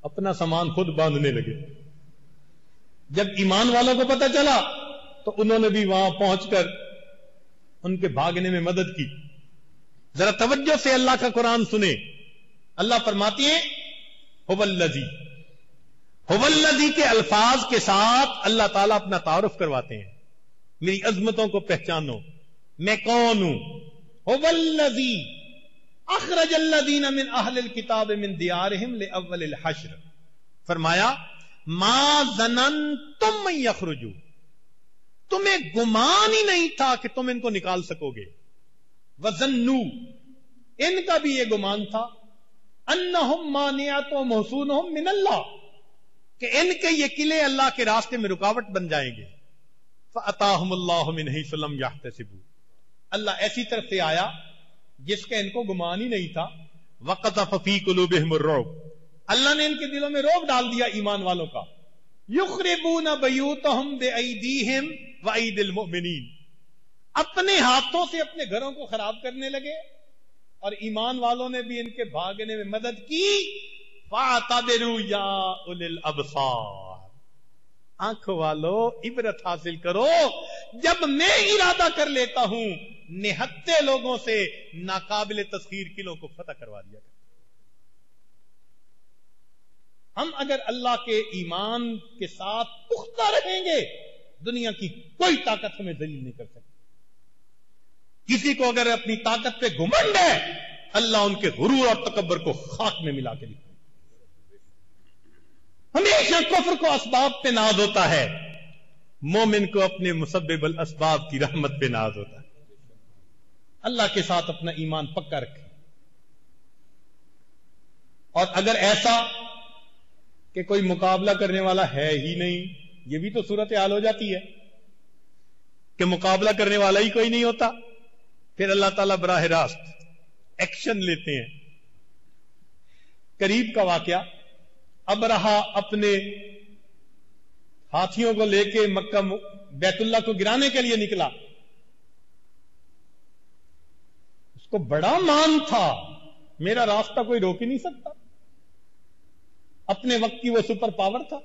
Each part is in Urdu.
اپنا سامان خود باندھنے لگے. جب ایمان والوں کو پتہ چلا تو انہوں نے بھی وہاں پہنچ کر ان کے بھاگنے میں مدد کی. ذرا توجہ سے اللہ کا قرآن سنیں. اللہ فرماتی ہیں هو الذی کے الفاظ کے ساتھ اللہ تعالیٰ اپنا تعارف کرواتے ہیں. میری عظمتوں کو پہچانو، میں کون ہوں. هو الذی اخرج الذین من اہل الکتاب من دیارہم لاول الحشر. فرمایا ما ظننتم ان یخرجوا، تمہیں گمان ہی نہیں تھا کہ تم ان کو نکال سکو گے. وظنوا، ان کا بھی یہ گمان تھا، انہم مانعتہم محصونہم من اللہ، کہ ان کے یہ قلعے اللہ کے راستے میں رکاوٹ بن جائیں گے. فأتاہم اللہ من حیث لم یحتسبوا، اللہ ایسی طرف سے آیا جس کا ان کو گمان ہی نہیں تھا. وقذف فی قلوبہم الرعب، اللہ نے ان کے دلوں میں رعب ڈال دیا ایمان والوں کا. یخربون بیوتہم بایدیہم وایدی المؤمنین، اپنے ہاتھوں سے اپنے گھروں کو خراب کرنے لگے اور ایمان والوں نے بھی ان کے بھاگنے میں مدد کی. فاعتبروا یا اولی الابصار، آنکھوں والو عبرت حاصل کرو. جب میں ارادہ کر لیتا ہوں نہتے لوگوں سے ناقابل تسخیر قلعوں کو فتح کروا دیا کرتا. ہم اگر اللہ کے ایمان کے ساتھ پختہ رہیں گے دنیا کی کوئی طاقت ہمیں ذلیل نہیں کر سکتی. کسی کو اگر اپنی طاقت پہ گھمنڈ ہے اللہ ان کے غرور اور تکبر کو خاک میں ملا کے دکھائے. ہمیشہ کفر کو اسباب پہ ناز ہوتا ہے، مومن کو اپنے مسبب الاسباب کی رحمت پہ ناز ہوتا ہے. اللہ کے ساتھ اپنا ایمان پکا رکھیں. اور اگر ایسا کہ کوئی مقابلہ کرنے والا ہے ہی نہیں، یہ بھی تو صورتحال ہو جاتی ہے کہ مقابلہ کرنے والا ہی کوئی نہیں ہوتا، پھر اللہ تعالیٰ براہ راست ایکشن لیتے ہیں. قریب کا واقعہ، ابرہا اپنے ہاتھیوں کو لے کے مکہ بیت اللہ کو گرانے کے لیے نکلا. اس کو بڑا مان تھا، میرا راستہ کوئی روک ہی نہیں سکتا. اپنے وقت کی وہ سپر پاور تھا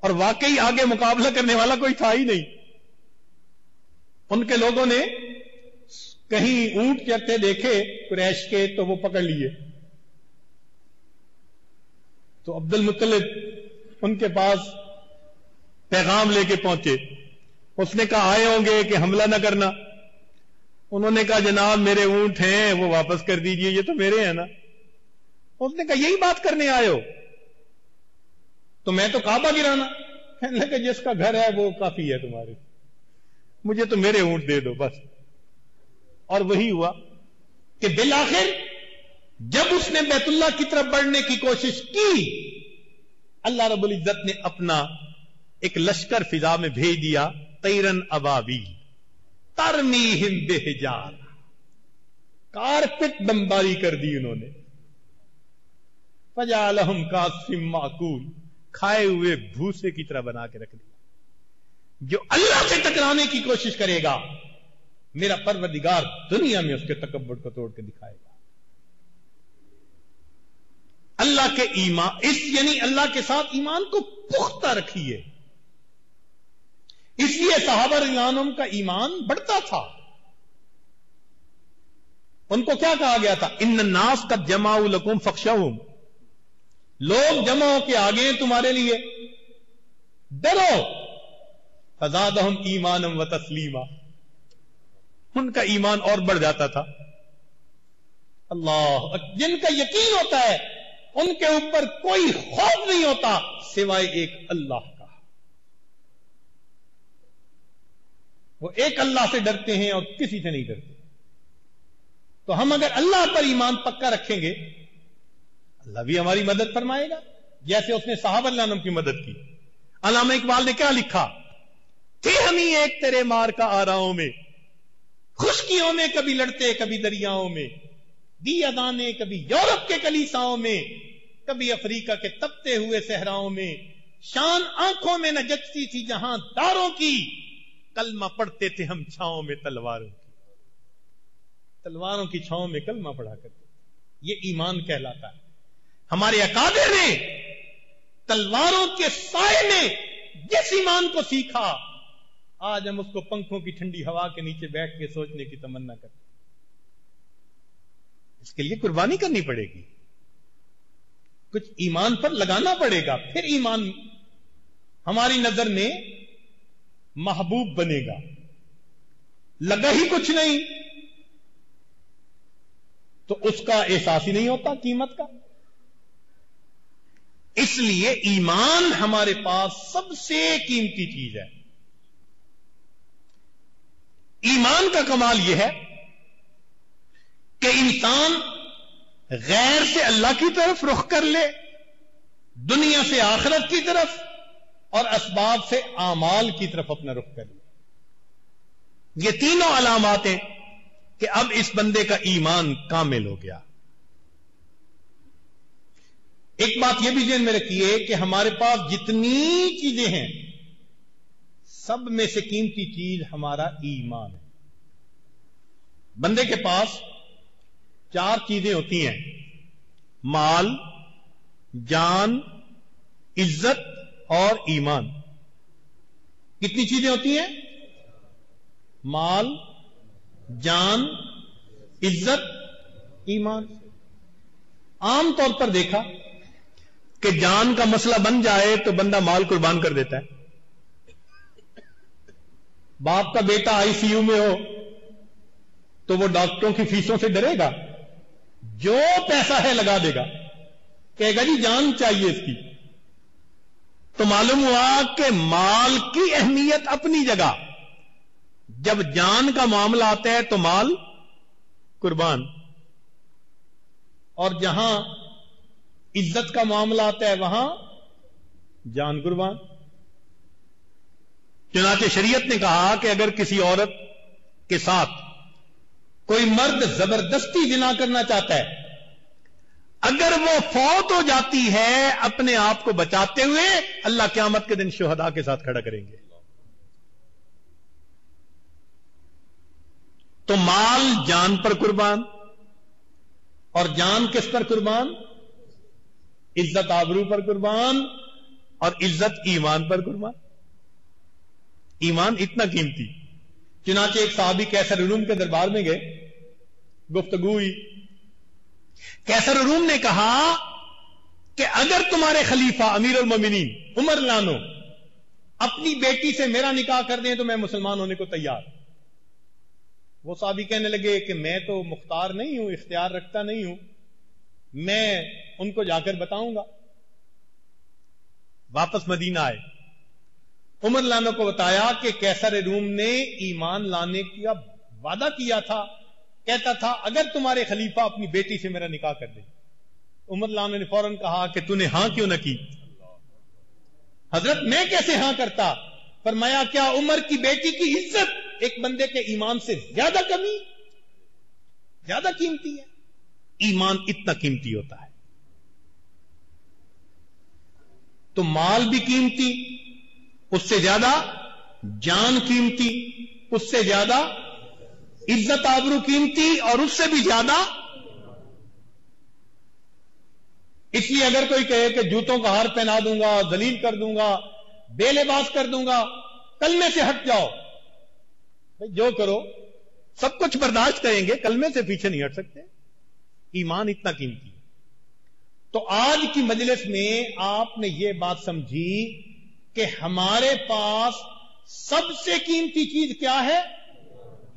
اور واقعی آگے مقابلہ کرنے والا کوئی تھا ہی نہیں. ان کے لوگوں نے کہیں اونٹ چرتے دیکھے قریش کے تو وہ پکڑ لیے. تو عبد المطلب ان کے پاس پیغام لے کے پہنچے. اس نے کہا آئے ہوں گے کہ حملہ نہ کرنا. انہوں نے کہا جناب میرے اونٹ ہیں وہ واپس کر دیجئے، یہ تو میرے ہیں نا. اس نے کہا یہی بات کرنے آئے ہو تو میں تو کعبہ گرانا. کہنے لگا جس کا گھر ہے وہ کافی ہے تمہارے، مجھے تو میرے اونٹ دے دو بس. اور وہی ہوا کہ بالآخر جب اس نے بیت اللہ کی طرف بڑھنے کی کوشش کی اللہ رب العزت نے اپنا ایک لشکر فضا میں بھیج دیا. طیرن ابابیل ترمیہم بحجارہ، کارپٹ بمباری کر دی انہوں نے. فجعلہم کعصف مأکول، کھائے ہوئے بھوسے کی طرح بنا کے رکھ دیا. جو اللہ سے ٹکرانے کی کوشش کرے گا میرا پروردگار دنیا میں اس کے تکبر کو توڑ کے دکھائے گا. اللہ کے ایمان یعنی اللہ کے ساتھ ایمان کو پختہ رکھیے. اس لیے صحابہ رضی اللہ عنہم کا ایمان بڑھتا تھا. ان کو کیا کہا گیا تھا؟ ان الناس قد جمعوا لکم فاخشوہم، لوگ جمع ہو کے آگے ہیں تمہارے لیے، ڈرو. فزادہم ایمانا و تسلیما، ان کا ایمان اور بڑھ جاتا تھا. اللہ، جن کا یقین ہوتا ہے ان کے اوپر کوئی خوف نہیں ہوتا سوائے ایک اللہ کا. وہ ایک اللہ سے ڈرتے ہیں اور کسی سے نہیں ڈرتے. تو ہم اگر اللہ پر ایمان پکا رکھیں گے اللہ بھی ہماری مدد فرمائے گا جیسے اس نے صحابہ رضی اللہ عنہم کی مدد کی. علامہ اقبال نے کیا لکھا؟ تھے ہم ہی ایک تیرے مار کا آراؤں میں، خشکیوں میں کبھی لڑتے کبھی دریاؤں میں، دی ادانے کبھی یورپ کے کلیساؤں میں، کبھی افریقہ کے تپتے ہوئے صحراؤں میں. شان آنکھوں میں نہ جچتی تھی جہاں داروں کی، کلمہ پڑھتے تھے ہم چھاؤں میں تلواروں کی. تلواروں کی چھاؤں میں کلمہ پڑھا کرتے. یہ ایمان کہلاتا ہے. ہمارے اکابر نے تلواروں کے سائے میں جس ایمان کو سیکھا، آج ہم اس کو پنکھوں کی ٹھنڈی ہوا کے نیچے بیٹھ کے سوچنے کی تمنا کرتے ہیں۔ اس کے لیے قربانی کرنی پڑے گی، کچھ ایمان پر لگانا پڑے گا، پھر ایمان ہماری نظر میں محبوب بنے گا۔ لگا ہی کچھ نہیں تو اس کا احساس ہی نہیں ہوتا قیمت کا۔ اس لیے ایمان ہمارے پاس سب سے قیمتی چیز ہے۔ ایمان کا کمال یہ ہے کہ انسان غیر سے اللہ کی طرف رخ کر لے، دنیا سے آخرت کی طرف، اور اسباب سے اعمال کی طرف اپنا رخ کر لے۔ یہ تینوں علامات ہیں کہ اب اس بندے کا ایمان کامل ہو گیا۔ ایک بات یہ بھی ذہن میں رکھیے کہ ہمارے پاس جتنی چیزیں ہیں سب میں سے قیمتی چیز ہمارا ایمان ہے۔ بندے کے پاس 4 چیزیں ہوتی ہیں: مال، جان، عزت اور ایمان۔ کتنی چیزیں ہوتی ہیں؟ مال، جان، عزت، ایمان۔ عام طور پر دیکھا کہ جان کا مسئلہ بن جائے تو بندہ مال قربان کر دیتا ہے۔ باپ کا بیٹا آئی سی یو میں ہو تو وہ ڈاکٹروں کی فیسوں سے ڈرے گا، جو پیسہ ہے لگا دے گا، کہے گا جی جان چاہیے اس کی۔ تو معلوم ہوا کہ مال کی اہمیت اپنی جگہ، جب جان کا معاملہ آتا ہے تو مال قربان، اور جہاں عزت کا معاملہ آتا ہے وہاں جان قربان۔ چنانچہ شریعت نے کہا کہ اگر کسی عورت کے ساتھ کوئی مرد زبردستی زنا کرنا چاہتا ہے، اگر وہ فوت ہو جاتی ہے اپنے آپ کو بچاتے ہوئے، اللہ قیامت کے دن شہداء کے ساتھ کھڑا کریں گے۔ تو مال جان پر قربان، اور جان کس پر قربان؟ عزت آبرو پر قربان، اور عزت ایمان پر قربان۔ ایمان اتنا قیمتی۔ چنانچہ ایک صحابی کیسر روم کے دربار میں گئے، گفتگو ہوئی۔ کیسر روم نے کہا کہ اگر تمہارے خلیفہ امیر المومنین عمر لانو اپنی بیٹی سے میرا نکاح کر دیں تو میں مسلمان ہونے کو تیار۔ وہ صحابی کہنے لگے کہ میں تو مختار نہیں ہوں، اختیار رکھتا نہیں ہوں، میں ان کو جا کر بتاؤں گا۔ واپس مدینہ آئے، عمر لانو کو بتایا کہ کیسر روم نے ایمان لانے کا وعدہ کیا تھا، کہتا تھا اگر تمہارے خلیفہ اپنی بیٹی سے میرا نکاح کر دے۔ عمر لانو نے فوراً کہا کہ تو نے ہاں کیوں نہ کی؟ حضرت میں کیسے ہاں کرتا؟ فرمایا کیا عمر کی بیٹی کی عزت ایک بندے کے ایمان سے زیادہ کمی، زیادہ قیمتی ہے؟ ایمان اتنا قیمتی ہوتا ہے۔ تو مال بھی قیمتی، اس سے زیادہ جان قیمتی، اس سے زیادہ عزت آبرو قیمتی، اور اس سے بھی زیادہ۔ اس لیے اگر کوئی کہے کہ جوتوں کا ہار پہنا دوں گا، ذلیل کر دوں گا، بے لباس کر دوں گا، کلمے سے ہٹ جاؤ، جو کرو سب کچھ برداشت کریں گے، کلمے سے پیچھے نہیں ہٹ سکتے۔ ایمان اتنا قیمتی۔ تو آج کی مجلس میں آپ نے یہ بات سمجھی کہ ہمارے پاس سب سے قیمتی چیز کیا ہے؟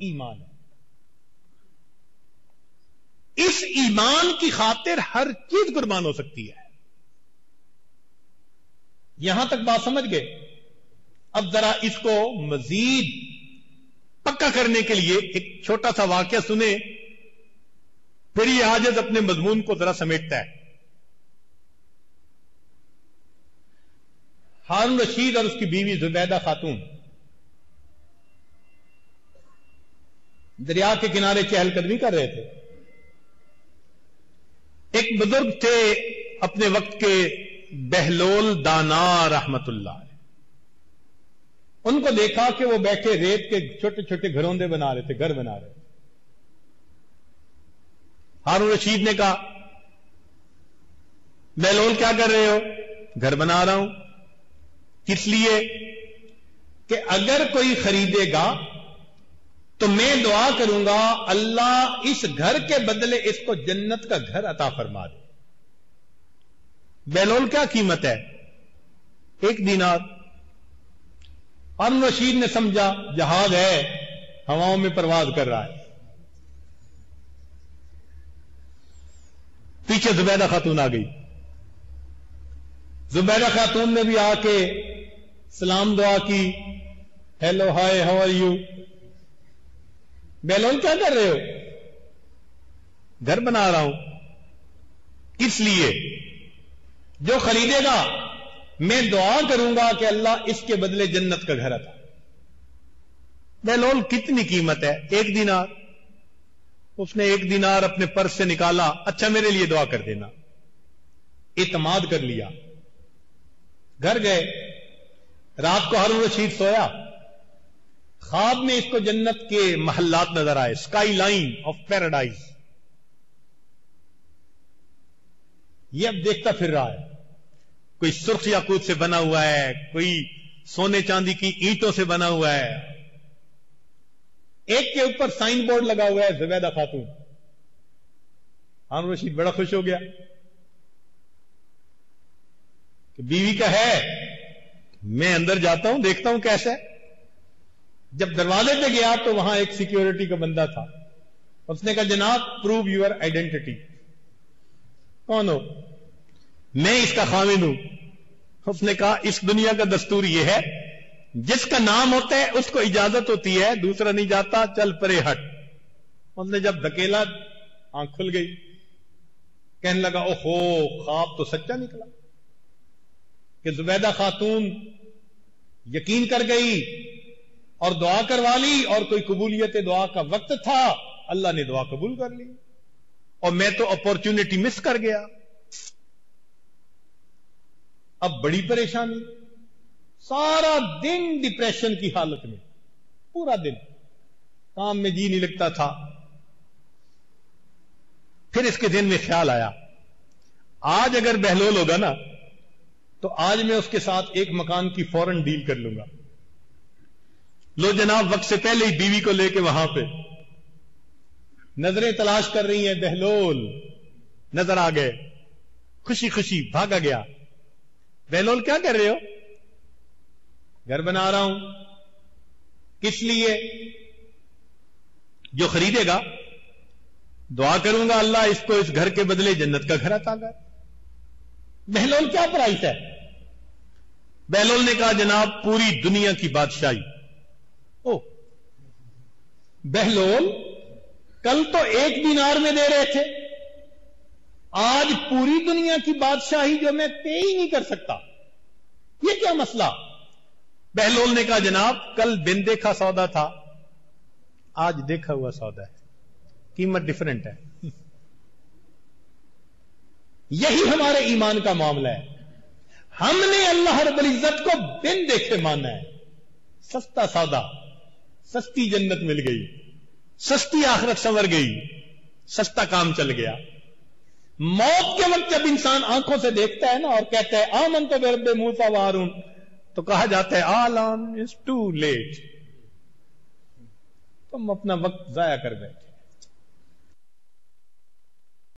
ایمان ہے۔ اس ایمان کی خاطر ہر چیز قربان ہو سکتی ہے۔ یہاں تک بات سمجھ گئے؟ اب ذرا اس کو مزید پکا کرنے کے لیے ایک چھوٹا سا واقعہ سنیں، پھر یہ حاجت اپنے مضمون کو ذرا سمیٹتا ہے۔ ہارون رشید اور اس کی بیوی زبیدہ خاتون دریا کے کنارے چہل قدمی کر رہے تھے۔ ایک بزرگ تھے اپنے وقت کے، بہلول دانا رحمت اللہ، ان کو دیکھا کہ وہ بیٹھے ریت کے چھوٹے چھوٹے گھروندے بنا رہے تھے، گھر بنا رہے تھے۔ ہارون رشید نے کہا بہلول کیا کر رہے ہو؟ گھر بنا رہا ہوں. کس لیے؟ کہ اگر کوئی خریدے گا تو میں دعا کروں گا اللہ اس گھر کے بدلے اس کو جنت کا گھر عطا فرما دے. بہلول کیا قیمت ہے؟ 1 دینار. ہارون رشید نے سمجھا جہاز ہے, ہواؤں میں پرواز کر رہا ہے. پیچھے زبیدہ خاتون آ گئی. زبیدہ خاتون نے بھی آ کے سلام دعا کی, hello hi how are you. Bahlol کیا کر رہے ہو؟ گھر بنا رہا ہوں. اس لیے جو خریدے گا میں دعا کروں گا کہ اللہ اس کے بدلے جنت کا گھر عطا. بہلول کتنی قیمت ہے؟ 1 دینار. اس نے 1 دینار اپنے پرس سے نکالا, اچھا میرے لیے دعا کر دینا. اعتماد کر لیا. گھر گئے. رات کو ہارون رشید سویا, خواب میں اس کو جنت کے محلات نظر آئے, اسکائی لائن آف پیراڈائز. یہ اب دیکھتا پھر رہا ہے. کوئی سرخ یاقوت سے بنا ہوا ہے, کوئی سونے چاندی کی اینٹوں سے بنا ہوا ہے. ایک کے اوپر سائن بورڈ لگا ہوا ہے زبیدہ خاتون. ہارون رشید بڑا خوش ہو گیا کہ بیوی کا ہے. میں اندر جاتا ہوں, دیکھتا ہوں کیسا ہے. جب دروازے پہ گیا تو وہاں ایک سیکیورٹی کا بندہ تھا. اس نے کہا جناب پروو یور آئیڈینٹی. کون ہو؟ میں اس کا خاوند ہوں. اس نے کہا اس دنیا کا دستور یہ ہے جس کا نام ہوتا ہے اس کو اجازت ہوتی ہے, دوسرا نہیں جاتا, چل پرے ہٹ. اس نے جب دھکیلا آنکھ کھل گئی. کہنے لگا اوہو خواب تو سچا نکلا کہ زبیدہ خاتون یقین کر گئی اور دعا کروا لی, اور کوئی قبولیت دعا کا وقت تھا, اللہ نے دعا قبول کر لی, اور میں تو اپورچونٹی مس کر گیا. اب بڑی پریشانی. سارا دن ڈپریشن کی حالت میں, پورا دن کام میں جی نہیں لگتا تھا. پھر اس کے دن میں خیال آیا آج اگر بہلول ہوگا نا تو آج میں اس کے ساتھ ایک مکان کی فوراً ڈیل کر لوں گا. لو جناب وقت سے پہلے ہی بیوی کو لے کے وہاں پہ نظریں تلاش کر رہی ہیں. بہلول نظر آ گئے, خوشی خوشی بھاگا گیا. بہلول کیا کر رہے ہو؟ گھر بنا رہا ہوں. کس لیے؟ جو خریدے گا دعا کروں گا اللہ اس کو اس گھر کے بدلے جنت کا گھر عطا کر. بہلول کیا پرائس ہے؟ بہلول نے کہا جناب پوری دنیا کی بادشاہی. او بہلول کل تو 1 دینار میں دے رہے تھے, آج پوری دنیا کی بادشاہی جو میں پے ہی نہیں کر سکتا, یہ کیا مسئلہ؟ بہلول نے کہا جناب کل بن دیکھا سودا تھا, آج دیکھا ہوا سودا ہے, قیمت ڈیفرنٹ ہے. یہی ہمارے ایمان کا معاملہ ہے. ہم نے اللہ رب العزت کو بن دیکھے مانا ہے. سستا سودا, سستی جنت مل گئی, سستی آخرت سنور گئی, سستا کام چل گیا. موت کے وقت جب انسان آنکھوں سے دیکھتا ہے نا اور کہتا ہے آمنت برب موسیٰ و ہارون, تو کہا جاتا ہے آل آن از ٹو لیٹ. تم اپنا وقت ضائع کر بیٹھے.